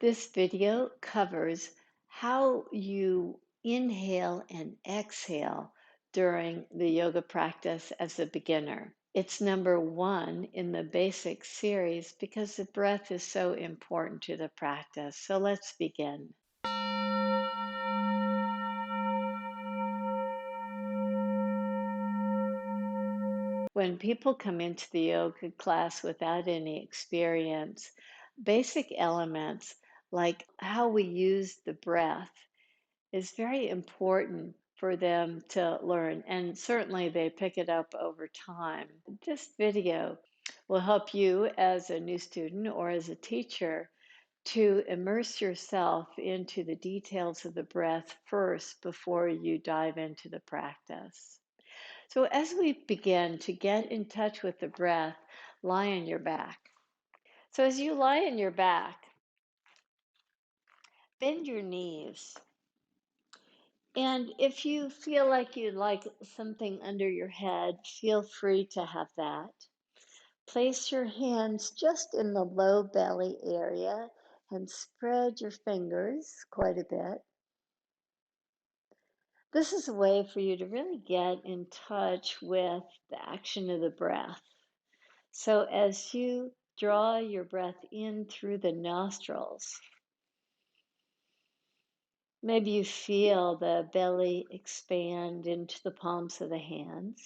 This video covers how you inhale and exhale during the yoga practice as a beginner. It's number one in the basic series because the breath is so important to the practice. So let's begin. When people come into the yoga class without any experience, basic elements like how we use the breath is very important for them to learn, and certainly they pick it up over time. This video will help you as a new student or as a teacher to immerse yourself into the details of the breath first before you dive into the practice. So, as we begin to get in touch with the breath, lie on your back. So, as you lie on your back, bend your knees. And if you feel like you'd like something under your head, feel free to have that. Place your hands just in the low belly area and spread your fingers quite a bit. This is a way for you to really get in touch with the action of the breath. So as you draw your breath in through the nostrils, maybe you feel the belly expand into the palms of the hands.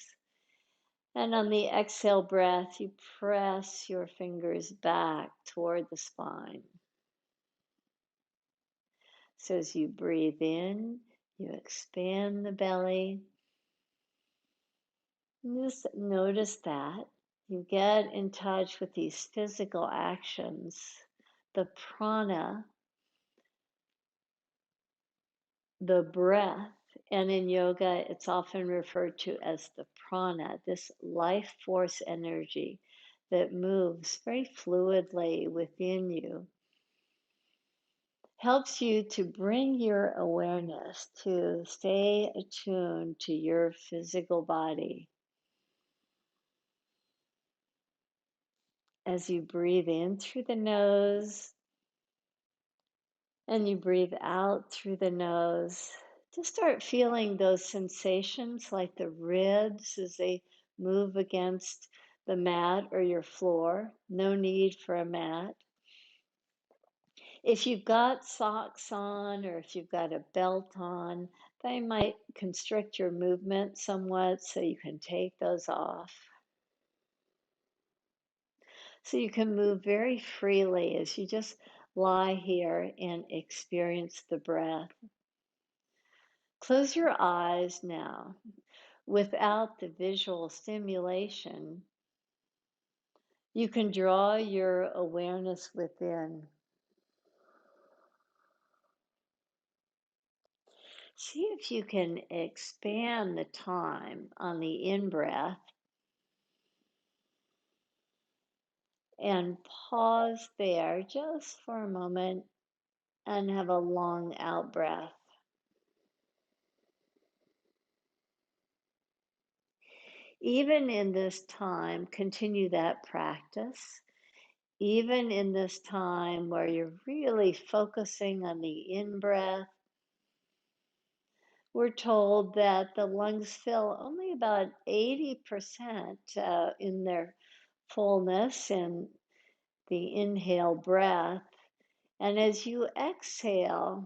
And on the exhale breath, you press your fingers back toward the spine. So as you breathe in, you expand the belly. And just notice that. You get in touch with these physical actions, the prana, the breath. And in yoga, it's often referred to as the prana, this life force energy that moves very fluidly within you, helps you to bring your awareness to stay attuned to your physical body. As you breathe in through the nose and you breathe out through the nose, just start feeling those sensations like the ribs as they move against the mat or your floor. No need for a mat. If you've got socks on or if you've got a belt on, they might constrict your movement somewhat, so you can take those off. So you can move very freely as you just lie here and experience the breath. Close your eyes now. Without the visual stimulation, you can draw your awareness within. See if you can expand the time on the in-breath and pause there just for a moment and have a long out breath. Even in this time, continue that practice. Even in this time where you're really focusing on the in breath, we're told that the lungs fill only about 80% in their fullness in the inhale breath. And as you exhale,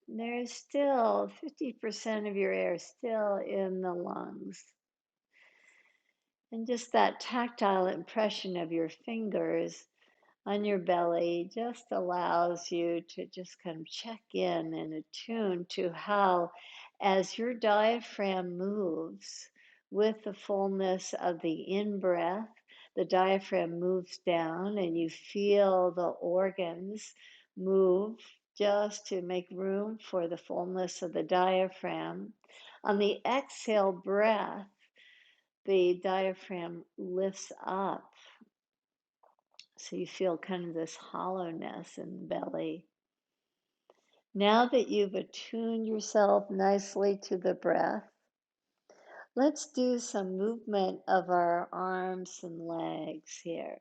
there's still 50% of your air still in the lungs. And just that tactile impression of your fingers on your belly just allows you to just kind of check in and attune to how, as your diaphragm moves with the fullness of the in breath, the diaphragm moves down and you feel the organs move just to make room for the fullness of the diaphragm. On the exhale breath, the diaphragm lifts up. So you feel kind of this hollowness in the belly. Now that you've attuned yourself nicely to the breath, let's do some movement of our arms and legs here.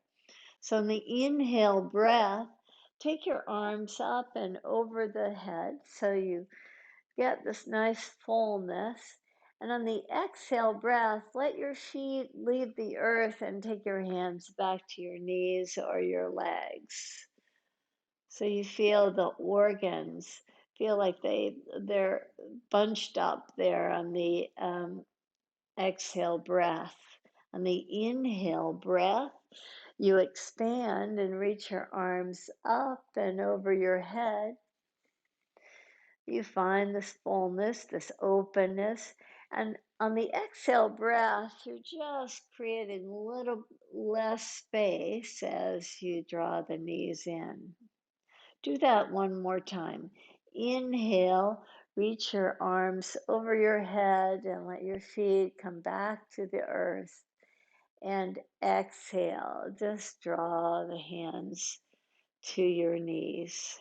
So in the inhale breath, Take your arms up and over the head so you get this nice fullness. And on the exhale breath, let your feet leave the earth and take your hands back to your knees or your legs. So you feel the organs, feel like they're bunched up there on the exhale breath. On the inhale breath, you expand and reach your arms up and over your head. You find this fullness, this openness. And on the exhale breath, you're just creating a little less space as you draw the knees in. Do that one more time. Inhale, reach your arms over your head and let your feet come back to the earth. And exhale, just draw the hands to your knees.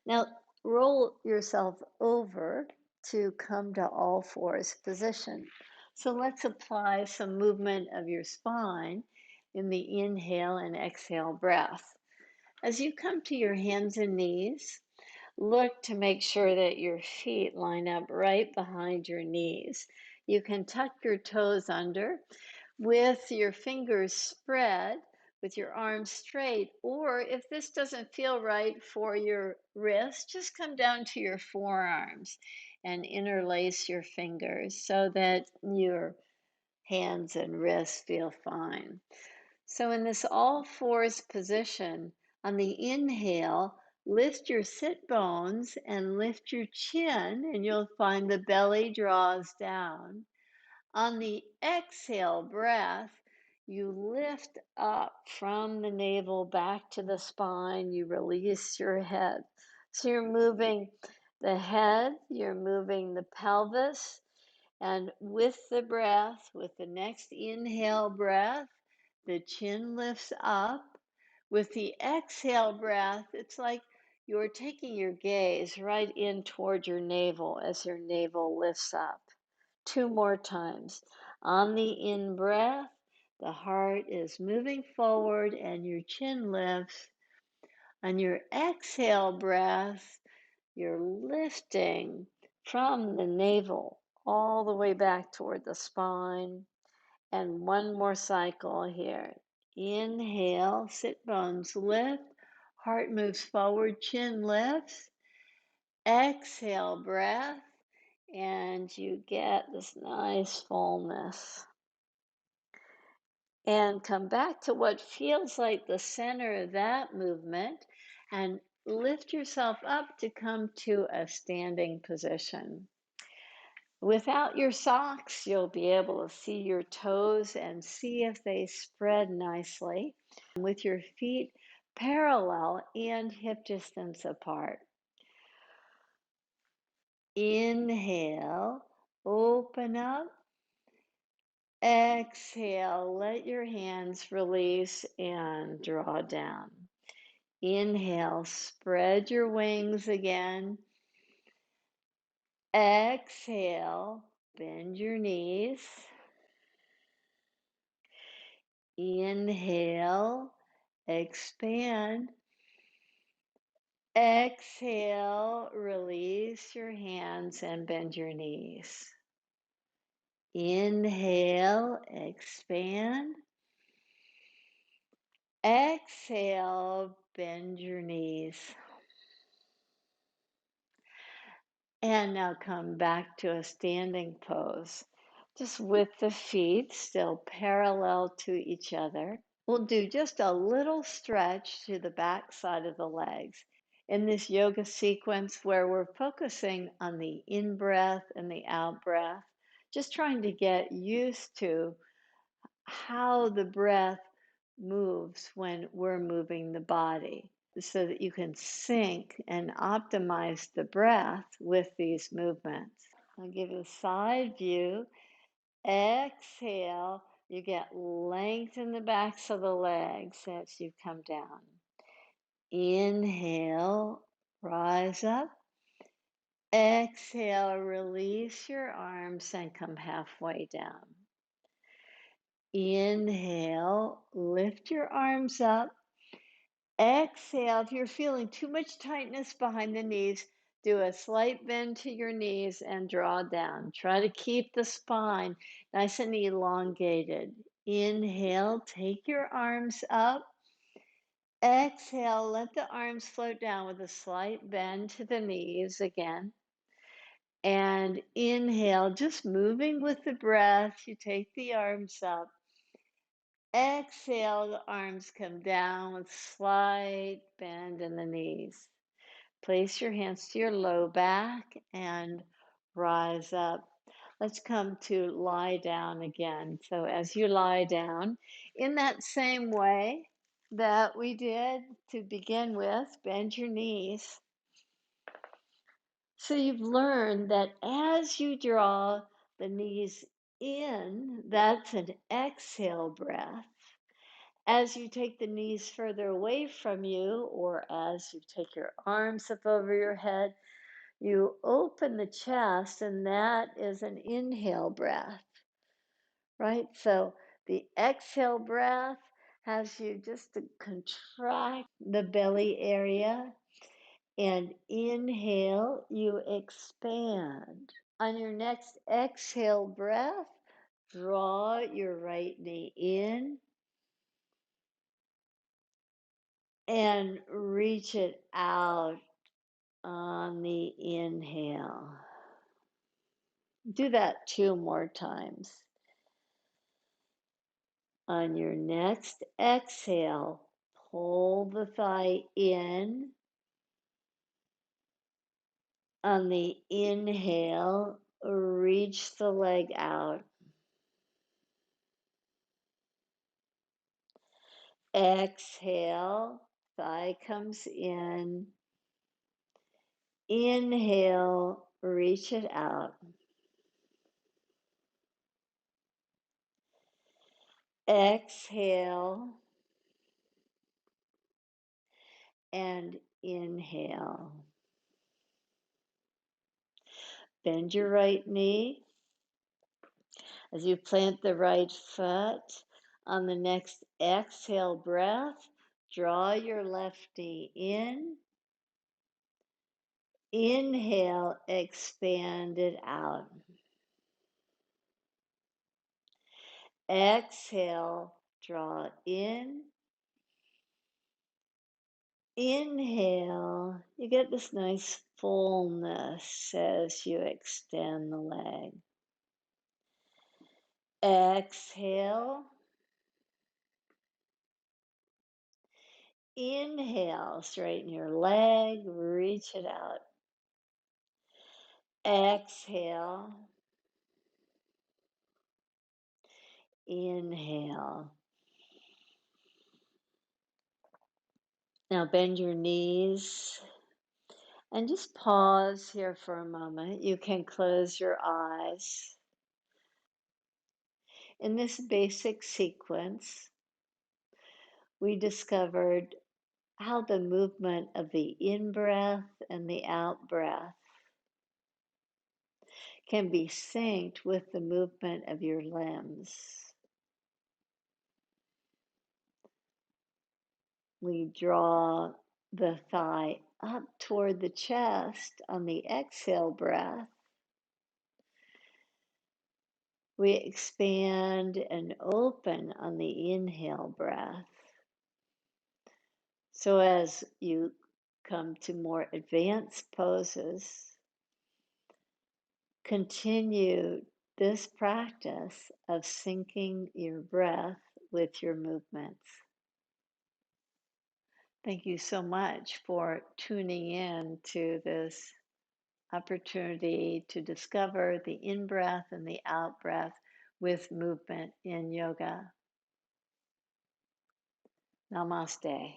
Now, roll yourself over to come to all fours position. So let's apply some movement of your spine in the inhale and exhale breath. As you come to your hands and knees, look to make sure that your feet line up right behind your knees. You can tuck your toes under with your fingers spread, with your arms straight, or if this doesn't feel right for your wrist, just come down to your forearms and interlace your fingers so that your hands and wrists feel fine. So in this all fours position, on the inhale, lift your sit bones and lift your chin, and you'll find the belly draws down. On the exhale breath, you lift up from the navel back to the spine. You release your head. So you're moving the head, you're moving the pelvis, and with the breath, with the next inhale breath, the chin lifts up. With the exhale breath, it's like you're taking your gaze right in toward your navel as your navel lifts up. Two more times. On the in breath, the heart is moving forward and your chin lifts. On your exhale breath, you're lifting from the navel all the way back toward the spine. And one more cycle here. Inhale, sit bones lift, heart moves forward, chin lifts. Exhale, breath, and you get this nice fullness. And come back to what feels like the center of that movement and lift yourself up to come to a standing position. Without your socks, you'll be able to see your toes and see if they spread nicely with your feet parallel and hip distance apart. Inhale, open up. Exhale, let your hands release and draw down. Inhale, spread your wings again. Exhale, bend your knees. Inhale, expand. Exhale, release your hands and bend your knees. Inhale, expand. Exhale, bend your knees. And now come back to a standing pose, just with the feet still parallel to each other. We'll do just a little stretch to the back side of the legs in this yoga sequence where we're focusing on the in-breath and the out-breath, just trying to get used to how the breath moves when we're moving the body so that you can sync and optimize the breath with these movements. I'll give you a side view. Exhale, you get length in the backs of the legs as you come down. Inhale, rise up. Exhale, release your arms and come halfway down. Inhale, lift your arms up. Exhale. If you're feeling too much tightness behind the knees, do a slight bend to your knees and draw down. Try to keep the spine nice and elongated. Inhale, take your arms up. Exhale, let the arms float down with a slight bend to the knees again. And inhale, just moving with the breath, you take the arms up. Exhale, the arms come down with slight bend in the knees. Place your hands to your low back and rise up. Let's come to lie down again. So as you lie down, in that same way that we did to begin with, bend your knees. So you've learned that as you draw the knees in, that's an exhale breath. As you take the knees further away from you, or as you take your arms up over your head, you open the chest, and that is an inhale breath, right? So the exhale breath has you just to contract the belly area, and inhale, you expand. On your next exhale breath, draw your right knee in and reach it out on the inhale. Do that 2 more times. On your next exhale, pull the thigh in. On the inhale, reach the leg out. Exhale, thigh comes in. Inhale, reach it out. Exhale and inhale. Bend your right knee as you plant the right foot. On the next exhale breath, draw your left knee in. Inhale, expand it out. Exhale, draw in. Inhale, you get this nice fullness as you extend the leg. Exhale. Inhale, straighten your leg, reach it out. Exhale. Inhale. Now bend your knees and just pause here for a moment. You can close your eyes. In this basic sequence, we discovered how the movement of the in-breath and the out-breath can be synced with the movement of your limbs. We draw the thigh up toward the chest on the exhale breath. We expand and open on the inhale breath. So as you come to more advanced poses, continue this practice of syncing your breath with your movements. Thank you so much for tuning in to this opportunity to discover the in-breath and the out-breath with movement in yoga. Namaste.